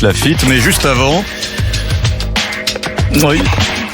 Alex Lafitte, mais juste avant... Oui,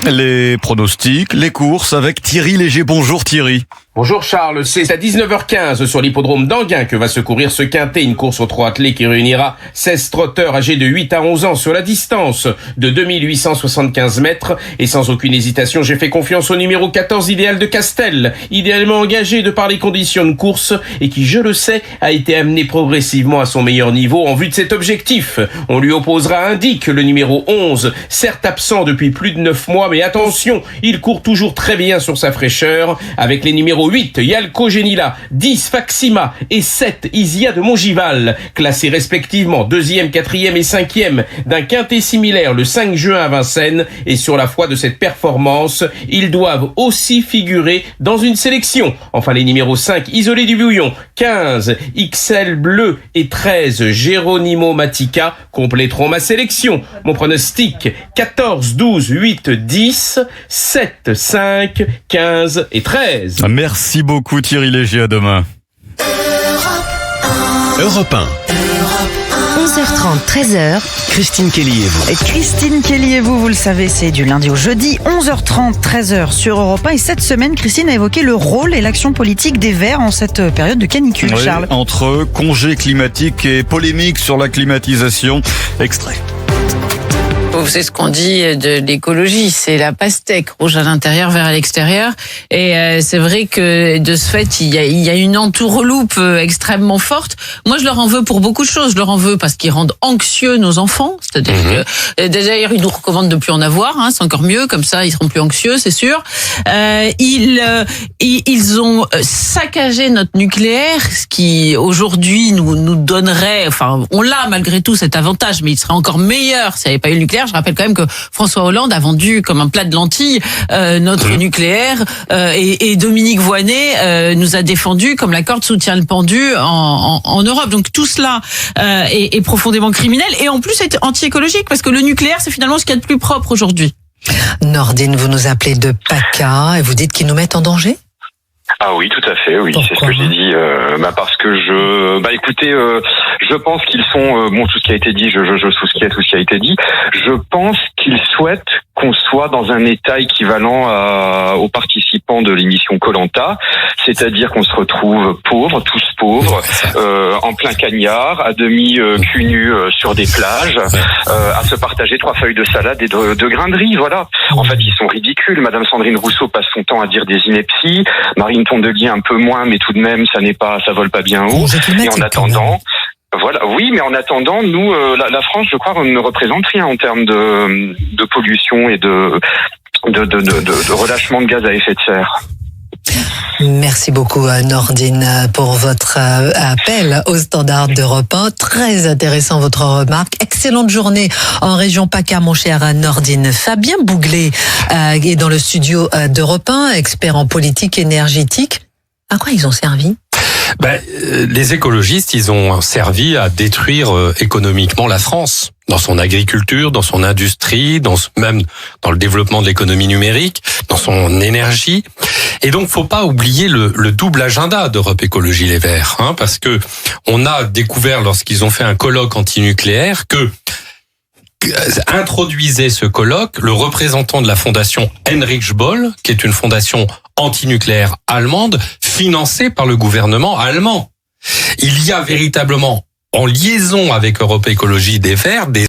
les pronostics, les courses avec Thierry Léger. Bonjour Thierry. Bonjour Charles, c'est à 19h15 sur l'hippodrome d'Anguin que va se courir ce quintet, une course aux 3 attelés qui réunira 16 trotteurs âgés de 8 à 11 ans sur la distance de 2875 mètres. Et sans aucune hésitation, j'ai fait confiance au numéro 14, Idéal de Castel, idéalement engagé de par les conditions de course et qui, je le sais, a été amené progressivement à son meilleur niveau en vue de cet objectif. On lui opposera Indique, le numéro 11, certes absent depuis plus de 9 mois, mais attention, il court toujours très bien sur sa fraîcheur avec les numéros 8, Yalco Genila, 10, Faxima et 7, Isia de Montgival, classés respectivement 2e, 4e et 5e d'un quintet similaire le 5 juin à Vincennes. Et sur la foi de cette performance, ils doivent aussi figurer dans une sélection. Enfin, les numéros 5, Isolé du Bouillon, 15, XL Bleu et 13, Geronimo Matica compléteront ma sélection. Mon pronostic, 14, 12, 8, 10, 7, 5, 15 et 13. Merci beaucoup Thierry Léger, à demain. Europe 1. 11h30, 13h. Christine Kelly et vous. Christine Kelly et vous le savez, c'est du lundi au jeudi, 11h30, 13h sur Europe 1. Et cette semaine, Christine a évoqué le rôle et l'action politique des Verts en cette période de canicule, Oui, Charles. entre congé climatique et polémique sur la climatisation. Extrait. C'est ce qu'on dit de l'écologie, c'est la pastèque, rouge à l'intérieur, vert à l'extérieur. Et c'est vrai que de ce fait, il y a une entourloupe extrêmement forte. Moi, je leur en veux pour beaucoup de choses. Je leur en veux parce qu'ils rendent anxieux nos enfants. C'est-à-dire que déjà, ils nous recommandent de plus en avoir. C'est encore mieux, comme ça, ils seront plus anxieux, c'est sûr. Ils ont saccagé notre nucléaire, ce qui aujourd'hui nous donnerait, enfin, on l'a malgré tout cet avantage, mais il serait encore meilleur s'il n'y avait pas eu le nucléaire. Je rappelle quand même que François Hollande a vendu comme un plat de lentilles notre nucléaire et Dominique Voynet nous a défendu comme la corde soutient le pendu en Europe. Donc tout cela est profondément criminel et en plus c'est anti-écologique parce que le nucléaire c'est finalement ce qu'il y a de plus propre aujourd'hui. Nordine, vous nous appelez de PACA et vous dites qu'ils nous mettent en danger ? Ah oui, tout à fait, oui. Pourquoi ? C'est ce que j'ai dit. Parce que écoutez, je pense qu'ils sont, tout ce qui a été dit, je souscris à tout ce qui a été dit. Je pense qu'ils souhaitent qu'on soit dans un état équivalent aux participants de l'émission Koh-Lanta, c'est-à-dire qu'on se retrouve pauvres, tous pauvres, en plein cagnard, à demi cul nu sur des plages, à se partager 3 feuilles de salade et de grains de riz, voilà. En fait, ils sont ridicules. Madame Sandrine Rousseau passe son temps à dire des inepties, Marine Tondelier un peu moins, mais tout de même, ça vole pas bien haut. Et en attendant, voilà, oui, mais en attendant, nous, la France, je crois, ne représente rien en termes de pollution et de relâchement de gaz à effet de serre. Merci beaucoup Nordine pour votre appel au standard d'Europe 1. Très intéressant votre remarque. Excellente journée en région PACA, mon cher Nordine. Fabien Bouglet est dans le studio d'Europe 1, expert en politique énergétique. À quoi ils ont servi ? Les écologistes, ils ont servi à détruire économiquement la France, dans son agriculture, dans son industrie, même dans le développement de l'économie numérique, dans son énergie. Et donc, faut pas oublier le double agenda d'Europe Écologie Les Verts, parce que on a découvert lorsqu'ils ont fait un colloque antinucléaire que introduisait ce colloque le représentant de la fondation Heinrich Böll, qui est une fondation antinucléaire allemande, financée par le gouvernement allemand. Il y a véritablement, en liaison avec Europe Écologie des Verts, des